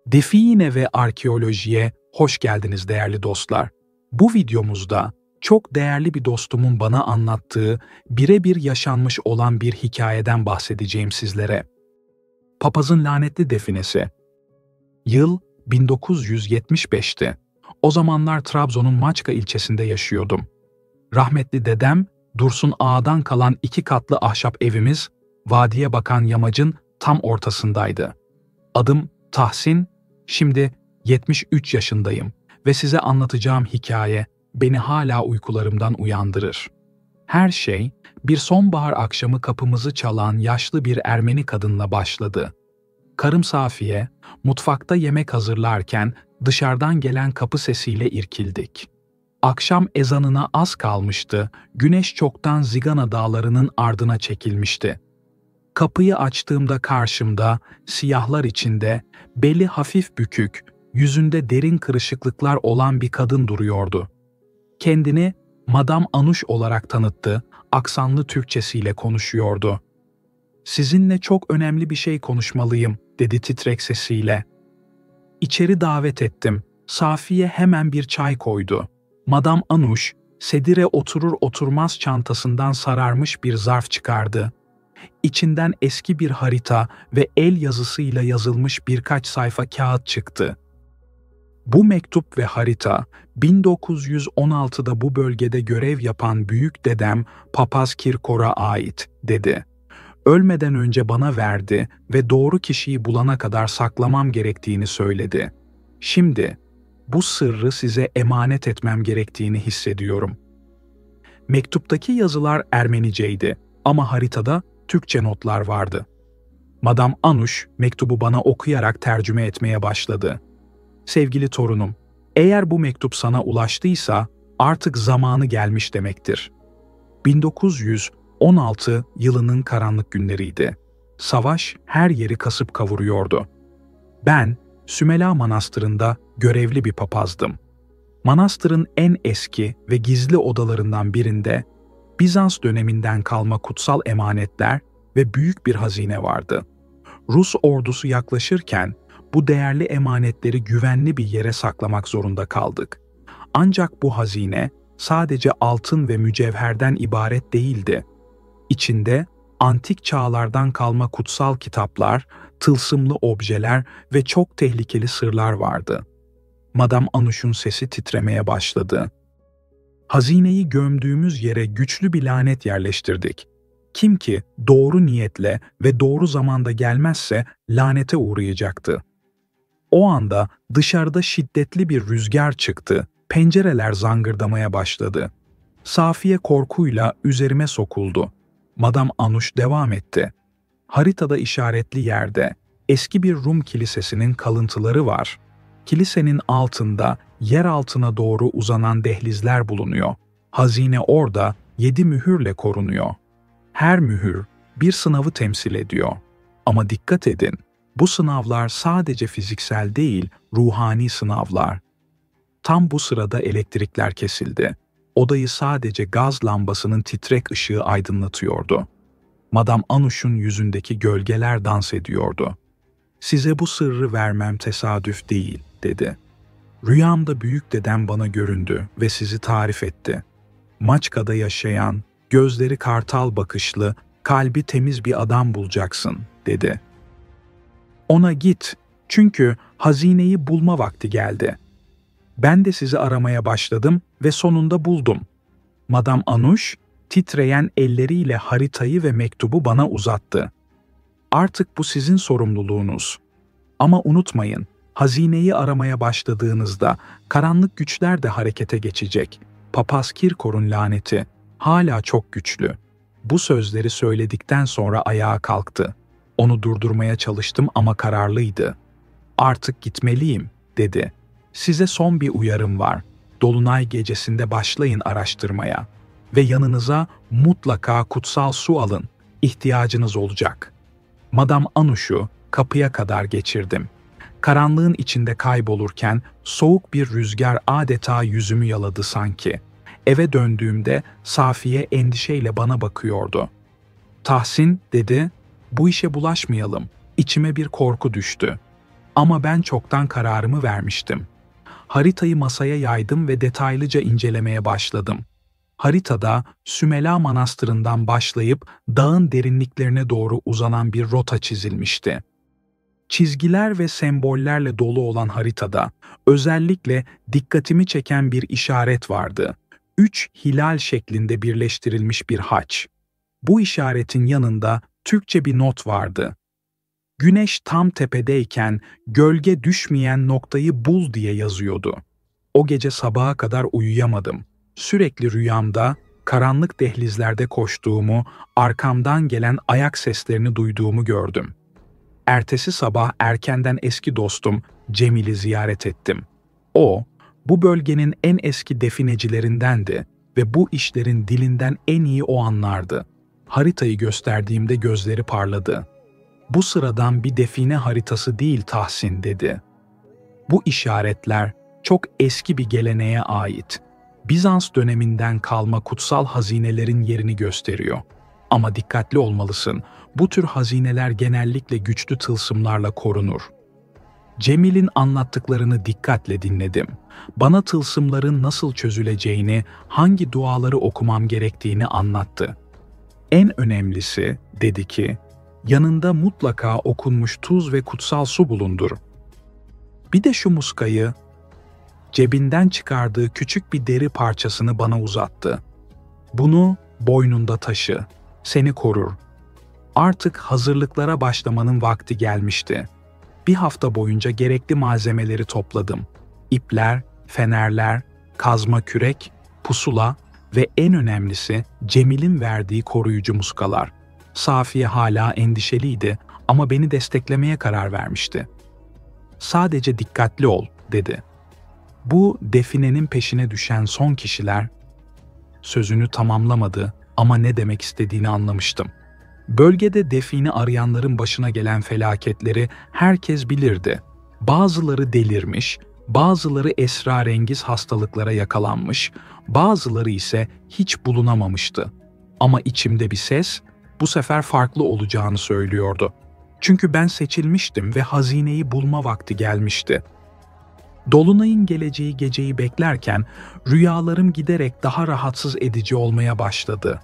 Define ve arkeolojiye hoş geldiniz değerli dostlar. Bu videomuzda çok değerli bir dostumun bana anlattığı birebir yaşanmış olan bir hikayeden bahsedeceğim sizlere. Papazın lanetli definesi. Yıl 1975'ti. O zamanlar Trabzon'un Maçka ilçesinde yaşıyordum. Rahmetli dedem, Dursun Ağa'dan kalan 2 katlı ahşap evimiz, vadiye bakan yamacın tam ortasındaydı. Adım Tahsin, şimdi 73 yaşındayım ve size anlatacağım hikaye beni hala uykularımdan uyandırır. Her şey bir sonbahar akşamı kapımızı çalan yaşlı bir Ermeni kadınla başladı. Karım Safiye, mutfakta yemek hazırlarken dışarıdan gelen kapı sesiyle irkildik. Akşam ezanına az kalmıştı, güneş çoktan Zigana dağlarının ardına çekilmişti. Kapıyı açtığımda karşımda, siyahlar içinde, beli hafif bükük, yüzünde derin kırışıklıklar olan bir kadın duruyordu. Kendini Madame Anuş olarak tanıttı, aksanlı Türkçesiyle konuşuyordu. "Sizinle çok önemli bir şey konuşmalıyım," dedi titrek sesiyle. İçeri davet ettim. Safiye hemen bir çay koydu. Madame Anuş, sedire oturur oturmaz çantasından sararmış bir zarf çıkardı. İçinden eski bir harita ve el yazısıyla yazılmış birkaç sayfa kağıt çıktı. Bu mektup ve harita, 1916'da bu bölgede görev yapan büyük dedem Papaz Kirkor'a ait, dedi. Ölmeden önce bana verdi ve doğru kişiyi bulana kadar saklamam gerektiğini söyledi. Şimdi bu sırrı size emanet etmem gerektiğini hissediyorum. Mektuptaki yazılar Ermeniceydi ama haritada Türkçe notlar vardı. Madame Anuş mektubu bana okuyarak tercüme etmeye başladı. "Sevgili torunum, eğer bu mektup sana ulaştıysa artık zamanı gelmiş demektir." 1916 yılının karanlık günleriydi. Savaş her yeri kasıp kavuruyordu. Ben Sümela Manastırı'nda görevli bir papazdım. Manastırın en eski ve gizli odalarından birinde Bizans döneminden kalma kutsal emanetler ve büyük bir hazine vardı. Rus ordusu yaklaşırken bu değerli emanetleri güvenli bir yere saklamak zorunda kaldık. Ancak bu hazine sadece altın ve mücevherden ibaret değildi. İçinde antik çağlardan kalma kutsal kitaplar, tılsımlı objeler ve çok tehlikeli sırlar vardı. Madame Anuş'un sesi titremeye başladı. "Hazineyi gömdüğümüz yere güçlü bir lanet yerleştirdik. Kim ki doğru niyetle ve doğru zamanda gelmezse lanete uğrayacaktı." O anda dışarıda şiddetli bir rüzgar çıktı, pencereler zangırdamaya başladı. Safiye korkuyla üzerime sokuldu. Madame Anuş devam etti. "Haritada işaretli yerde eski bir Rum kilisesinin kalıntıları var. Kilisenin altında yer altına doğru uzanan dehlizler bulunuyor. Hazine orada 7 mühürle korunuyor. Her mühür bir sınavı temsil ediyor. Ama dikkat edin, bu sınavlar sadece fiziksel değil, ruhani sınavlar." Tam bu sırada elektrikler kesildi. Odayı sadece gaz lambasının titrek ışığı aydınlatıyordu. Madame Anuş'un yüzündeki gölgeler dans ediyordu. "Size bu sırrı vermem tesadüf değil," dedi. "Rüyamda büyük dedem bana göründü ve sizi tarif etti. Maçka'da yaşayan, gözleri kartal bakışlı, kalbi temiz bir adam bulacaksın," dedi. "Ona git, çünkü hazineyi bulma vakti geldi. Ben de sizi aramaya başladım ve sonunda buldum." Madame Anuş, titreyen elleriyle haritayı ve mektubu bana uzattı. "Artık bu sizin sorumluluğunuz. Ama unutmayın, hazineyi aramaya başladığınızda karanlık güçler de harekete geçecek. Papaz Kirkor'un laneti hala çok güçlü." Bu sözleri söyledikten sonra ayağa kalktı. Onu durdurmaya çalıştım ama kararlıydı. "Artık gitmeliyim," dedi. "Size son bir uyarım var. Dolunay gecesinde başlayın araştırmaya. Ve yanınıza mutlaka kutsal su alın. İhtiyacınız olacak." Madame Anuş'u kapıya kadar geçirdim. Karanlığın içinde kaybolurken soğuk bir rüzgar adeta yüzümü yaladı sanki. Eve döndüğümde Safiye endişeyle bana bakıyordu. "Tahsin," dedi, "bu işe bulaşmayalım." İçime bir korku düştü. Ama ben çoktan kararımı vermiştim. Haritayı masaya yaydım ve detaylıca incelemeye başladım. Haritada Sümela Manastırı'ndan başlayıp dağın derinliklerine doğru uzanan bir rota çizilmişti. Çizgiler ve sembollerle dolu olan haritada özellikle dikkatimi çeken bir işaret vardı. 3 hilal şeklinde birleştirilmiş bir haç. Bu işaretin yanında Türkçe bir not vardı. Güneş tam tepedeyken gölge düşmeyen noktayı bul diye yazıyordu. O gece sabaha kadar uyuyamadım. Sürekli rüyamda karanlık dehlizlerde koştuğumu, arkamdan gelen ayak seslerini duyduğumu gördüm. Ertesi sabah erkenden eski dostum Cemil'i ziyaret ettim. O, bu bölgenin en eski definecilerindendi ve bu işlerin dilinden en iyi o anlardı. Haritayı gösterdiğimde gözleri parladı. "Bu sıradan bir define haritası değil Tahsin," dedi. "Bu işaretler çok eski bir geleneğe ait. Bizans döneminden kalma kutsal hazinelerin yerini gösteriyor. Ama dikkatli olmalısın, bu tür hazineler genellikle güçlü tılsımlarla korunur." Cemil'in anlattıklarını dikkatle dinledim. Bana tılsımların nasıl çözüleceğini, hangi duaları okumam gerektiğini anlattı. "En önemlisi," dedi ki, "yanında mutlaka okunmuş tuz ve kutsal su bulundur. Bir de şu muskayı," cebinden çıkardığı küçük bir deri parçasını bana uzattı. "Bunu boynunda taşı, seni korur. Artık hazırlıklara başlamanın vakti gelmişti." Bir hafta boyunca gerekli malzemeleri topladım. İpler, fenerler, kazma kürek, pusula ve en önemlisi Cemil'in verdiği koruyucu muskalar. Safiye hala endişeliydi ama beni desteklemeye karar vermişti. "Sadece dikkatli ol," dedi. "Bu definenin peşine düşen son kişiler..." Sözünü tamamlamadı ama ne demek istediğini anlamıştım. Bölgede define arayanların başına gelen felaketleri herkes bilirdi. Bazıları delirmiş, bazıları esrarengiz hastalıklara yakalanmış, bazıları ise hiç bulunamamıştı. Ama içimde bir ses bu sefer farklı olacağını söylüyordu. Çünkü ben seçilmiştim ve hazineyi bulma vakti gelmişti. Dolunayın geleceği geceyi beklerken rüyalarım giderek daha rahatsız edici olmaya başladı.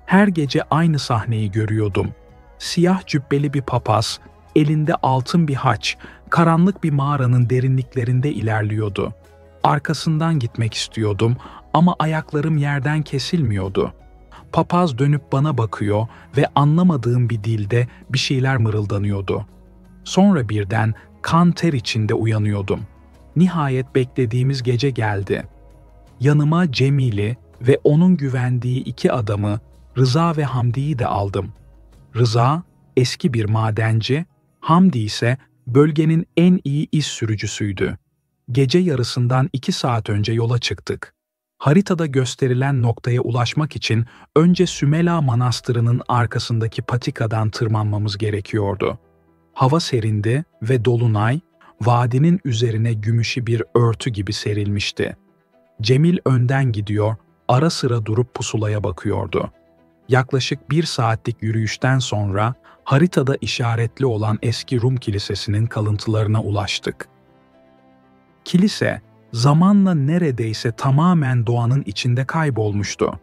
Her gece aynı sahneyi görüyordum. Siyah cübbeli bir papaz, elinde altın bir haç, karanlık bir mağaranın derinliklerinde ilerliyordu. Arkasından gitmek istiyordum ama ayaklarım yerden kesilmiyordu. Papaz dönüp bana bakıyor ve anlamadığım bir dilde bir şeyler mırıldanıyordu. Sonra birden kan ter içinde uyanıyordum. Nihayet beklediğimiz gece geldi. Yanıma Cemil'i ve onun güvendiği 2 adamı, Rıza ve Hamdi'yi de aldım. Rıza eski bir madenci, Hamdi ise bölgenin en iyi iz sürücüsüydü. Gece yarısından 2 saat önce yola çıktık. Haritada gösterilen noktaya ulaşmak için önce Sümela Manastırı'nın arkasındaki patikadan tırmanmamız gerekiyordu. Hava serindi ve dolunay, vadinin üzerine gümüşü bir örtü gibi serilmişti. Cemil önden gidiyor, ara sıra durup pusulaya bakıyordu. Yaklaşık 1 saatlik yürüyüşten sonra haritada işaretli olan eski Rum kilisesinin kalıntılarına ulaştık. Kilise, zamanla neredeyse tamamen doğanın içinde kaybolmuştu.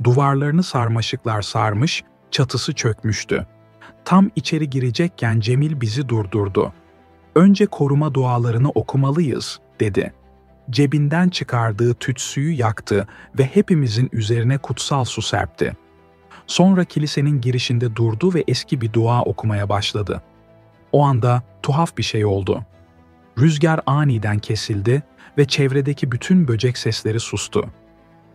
Duvarlarını sarmaşıklar sarmış, çatısı çökmüştü. Tam içeri girecekken Cemil bizi durdurdu. "Önce koruma dualarını okumalıyız," dedi. Cebinden çıkardığı tütsüyü yaktı ve hepimizin üzerine kutsal su serpti. Sonra kilisenin girişinde durdu ve eski bir dua okumaya başladı. O anda tuhaf bir şey oldu. Rüzgar aniden kesildi ve çevredeki bütün böcek sesleri sustu.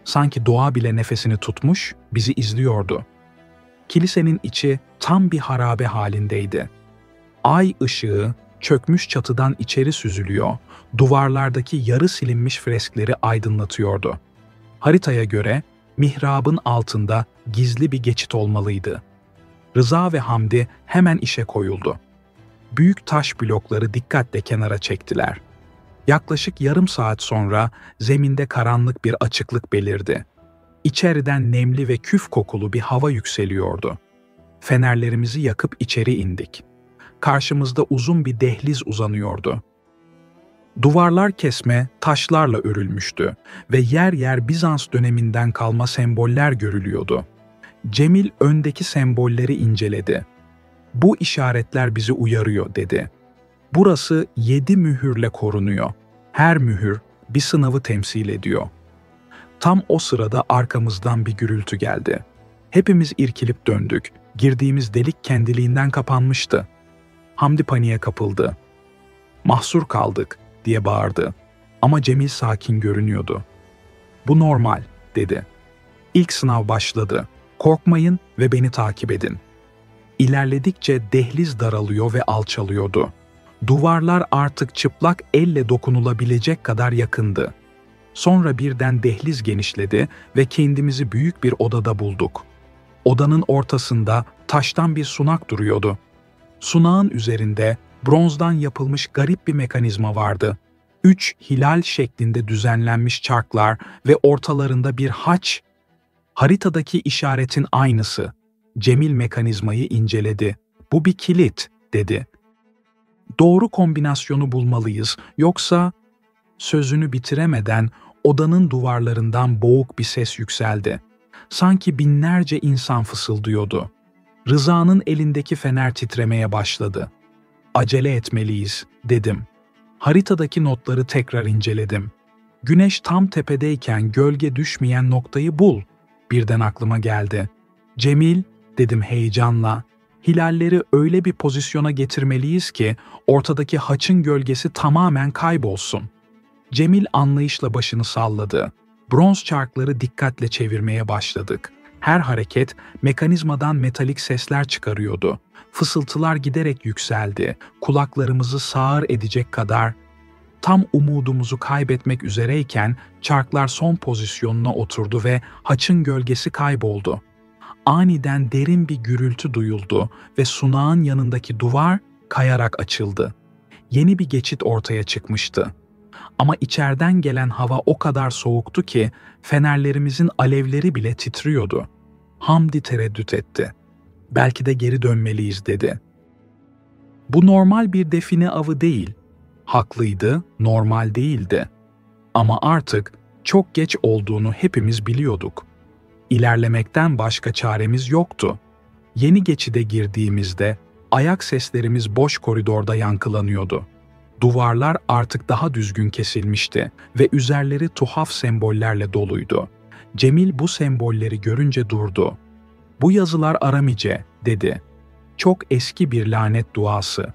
Sanki doğa bile nefesini tutmuş, bizi izliyordu. Kilisenin içi tam bir harabe halindeydi. Ay ışığı çökmüş çatıdan içeri süzülüyor, duvarlardaki yarı silinmiş freskleri aydınlatıyordu. Haritaya göre mihrabın altında gizli bir geçit olmalıydı. Rıza ve Hamdi hemen işe koyuldu. Büyük taş blokları dikkatle kenara çektiler. Yaklaşık yarım saat sonra zeminde karanlık bir açıklık belirdi. İçeriden nemli ve küf kokulu bir hava yükseliyordu. Fenerlerimizi yakıp içeri indik. Karşımızda uzun bir dehliz uzanıyordu. Duvarlar kesme taşlarla örülmüştü ve yer yer Bizans döneminden kalma semboller görülüyordu. Cemil öndeki sembolleri inceledi. "Bu işaretler bizi uyarıyor," dedi. "Burası 7 mühürle korunuyor. Her mühür bir sınavı temsil ediyor." Tam o sırada arkamızdan bir gürültü geldi. Hepimiz irkilip döndük. Girdiğimiz delik kendiliğinden kapanmıştı. Hamdi paniğe kapıldı. "Mahsur kaldık," diye bağırdı. Ama Cemil sakin görünüyordu. "Bu normal," dedi. "İlk sınav başladı. Korkmayın ve beni takip edin." İlerledikçe dehliz daralıyor ve alçalıyordu. Duvarlar artık çıplak elle dokunulabilecek kadar yakındı. Sonra birden dehliz genişledi ve kendimizi büyük bir odada bulduk. Odanın ortasında taştan bir sunak duruyordu. Sunağın üzerinde bronzdan yapılmış garip bir mekanizma vardı. 3 hilal şeklinde düzenlenmiş çarklar ve ortalarında bir haç. Haritadaki işaretin aynısı. Cemil mekanizmayı inceledi. "Bu bir kilit," dedi. "Doğru kombinasyonu bulmalıyız, yoksa..." Sözünü bitiremeden odanın duvarlarından boğuk bir ses yükseldi. Sanki binlerce insan fısıldıyordu. Rıza'nın elindeki fener titremeye başladı. "Acele etmeliyiz," dedim. Haritadaki notları tekrar inceledim. "Güneş tam tepedeyken gölge düşmeyen noktayı bul." Birden aklıma geldi. "Cemil," dedim heyecanla, "hilalleri öyle bir pozisyona getirmeliyiz ki ortadaki haçın gölgesi tamamen kaybolsun." Cemil anlayışla başını salladı. Bronz çarkları dikkatle çevirmeye başladık. Her hareket mekanizmadan metalik sesler çıkarıyordu. Fısıltılar giderek yükseldi. Kulaklarımızı sağır edecek kadar. Tam umudumuzu kaybetmek üzereyken çarklar son pozisyonuna oturdu ve haçın gölgesi kayboldu. Aniden derin bir gürültü duyuldu ve sunağın yanındaki duvar kayarak açıldı. Yeni bir geçit ortaya çıkmıştı. Ama içeriden gelen hava o kadar soğuktu ki fenerlerimizin alevleri bile titriyordu. Hamdi tereddüt etti. "Belki de geri dönmeliyiz," dedi. "Bu normal bir define avı değil." Haklıydı, normal değildi. Ama artık çok geç olduğunu hepimiz biliyorduk. İlerlemekten başka çaremiz yoktu. Yeni geçide girdiğimizde ayak seslerimiz boş koridorda yankılanıyordu. Duvarlar artık daha düzgün kesilmişti ve üzerleri tuhaf sembollerle doluydu. Cemil bu sembolleri görünce durdu. "Bu yazılar Aramice," dedi. "Çok eski bir lanet duası.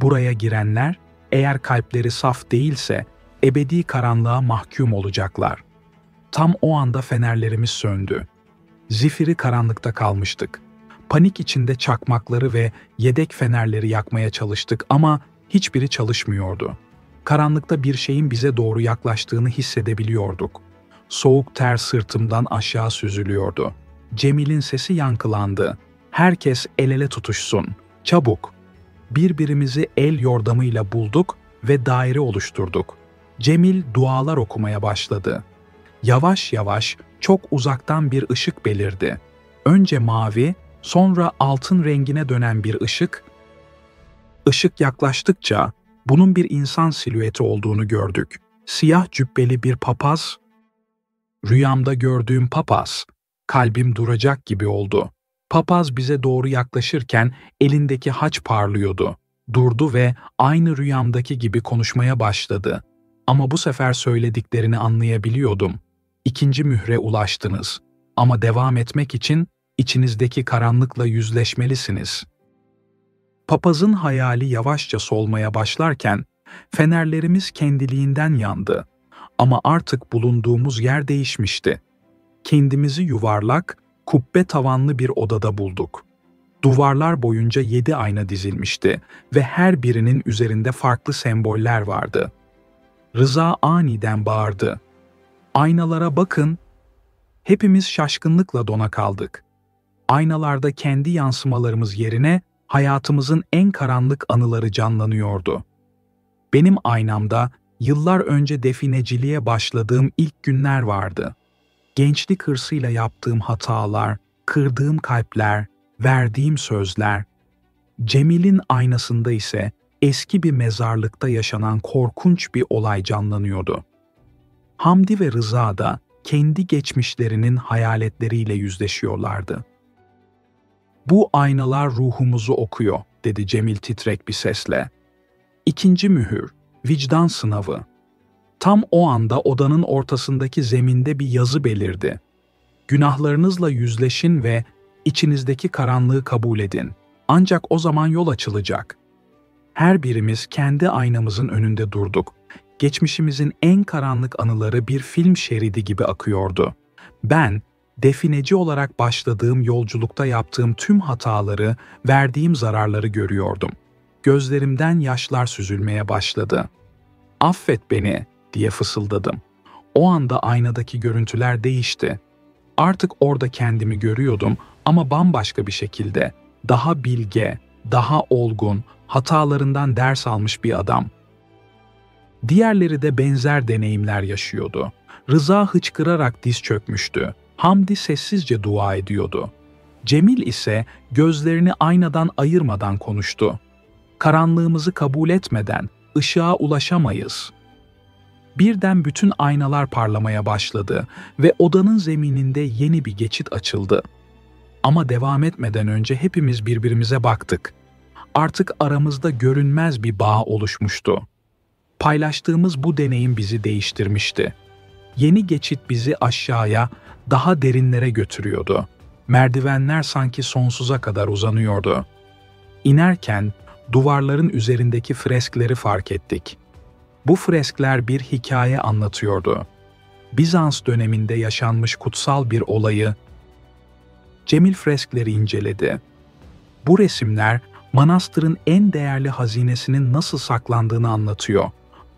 Buraya girenler, eğer kalpleri saf değilse, ebedi karanlığa mahkum olacaklar." Tam o anda fenerlerimiz söndü. Zifiri karanlıkta kalmıştık. Panik içinde çakmakları ve yedek fenerleri yakmaya çalıştık ama hiçbiri çalışmıyordu. Karanlıkta bir şeyin bize doğru yaklaştığını hissedebiliyorduk. Soğuk ter sırtımdan aşağı süzülüyordu. Cemil'in sesi yankılandı. "Herkes el ele tutuşsun. Çabuk." Birbirimizi el yordamıyla bulduk ve daire oluşturduk. Cemil dualar okumaya başladı. Yavaş yavaş çok uzaktan bir ışık belirdi. Önce mavi, sonra altın rengine dönen bir ışık. Işık yaklaştıkça bunun bir insan silüeti olduğunu gördük. Siyah cübbeli bir papaz. "Rüyamda gördüğüm papaz." Kalbim duracak gibi oldu. Papaz bize doğru yaklaşırken elindeki haç parlıyordu. Durdu ve aynı rüyamdaki gibi konuşmaya başladı. Ama bu sefer söylediklerini anlayabiliyordum. "İkinci mühre ulaştınız. Ama devam etmek için içinizdeki karanlıkla yüzleşmelisiniz." Papazın hayali yavaşça solmaya başlarken fenerlerimiz kendiliğinden yandı. Ama artık bulunduğumuz yer değişmişti. Kendimizi yuvarlak, kubbe tavanlı bir odada bulduk. Duvarlar boyunca 7 ayna dizilmişti ve her birinin üzerinde farklı semboller vardı. Rıza aniden bağırdı. "Aynalara bakın!" Hepimiz şaşkınlıkla dona kaldık. Aynalarda kendi yansımalarımız yerine hayatımızın en karanlık anıları canlanıyordu. Benim aynamda yıllar önce defineciliğe başladığım ilk günler vardı. Gençlik hırsıyla yaptığım hatalar, kırdığım kalpler, verdiğim sözler. Cemil'in aynasında ise eski bir mezarlıkta yaşanan korkunç bir olay canlanıyordu. Hamdi ve Rıza da kendi geçmişlerinin hayaletleriyle yüzleşiyorlardı. "Bu aynalar ruhumuzu okuyor," dedi Cemil titrek bir sesle. "İkinci mühür, vicdan sınavı." Tam o anda odanın ortasındaki zeminde bir yazı belirdi. "Günahlarınızla yüzleşin ve içinizdeki karanlığı kabul edin. Ancak o zaman yol açılacak." Her birimiz kendi aynamızın önünde durduk. Geçmişimizin en karanlık anıları bir film şeridi gibi akıyordu. Ben, defineci olarak başladığım yolculukta yaptığım tüm hataları, verdiğim zararları görüyordum. Gözlerimden yaşlar süzülmeye başladı. "Affet beni," diye fısıldadım. O anda aynadaki görüntüler değişti. Artık orada kendimi görüyordum ama bambaşka bir şekilde. Daha bilge, daha olgun, hatalarından ders almış bir adam. Diğerleri de benzer deneyimler yaşıyordu. Rıza hıçkırarak diz çökmüştü. Hamdi sessizce dua ediyordu. Cemil ise gözlerini aynadan ayırmadan konuştu. "Karanlığımızı kabul etmeden ışığa ulaşamayız." Birden bütün aynalar parlamaya başladı ve odanın zemininde yeni bir geçit açıldı. Ama devam etmeden önce hepimiz birbirimize baktık. Artık aramızda görünmez bir bağ oluşmuştu. Paylaştığımız bu deneyim bizi değiştirmişti. Yeni geçit bizi aşağıya, daha derinlere götürüyordu. Merdivenler sanki sonsuza kadar uzanıyordu. İnerken duvarların üzerindeki freskleri fark ettik. Bu freskler bir hikaye anlatıyordu. Bizans döneminde yaşanmış kutsal bir olayı. Cemil freskleri inceledi. Bu resimler manastırın en değerli hazinesinin nasıl saklandığını anlatıyor.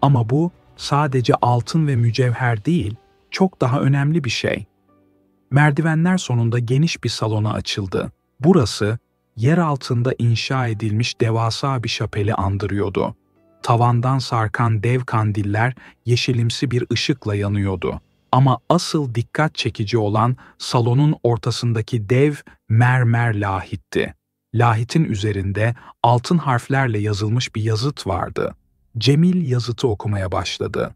Ama bu sadece altın ve mücevher değil, çok daha önemli bir şey. Merdivenler sonunda geniş bir salona açıldı. Burası, yer altında inşa edilmiş devasa bir şapeli andırıyordu. Tavandan sarkan dev kandiller yeşilimsi bir ışıkla yanıyordu. Ama asıl dikkat çekici olan salonun ortasındaki dev mermer lahitti. Lahitin üzerinde altın harflerle yazılmış bir yazıt vardı. Cemil yazıtı okumaya başladı.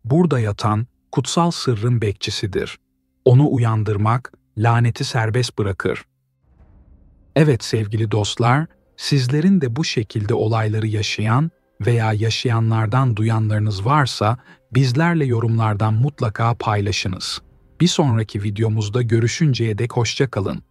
"Burada yatan kutsal sırrın bekçisidir. Onu uyandırmak laneti serbest bırakır." Evet sevgili dostlar, sizlerin de bu şekilde olayları yaşayan veya yaşayanlardan duyanlarınız varsa bizlerle yorumlardan mutlaka paylaşınız. Bir sonraki videomuzda görüşünceye dek hoşça kalın.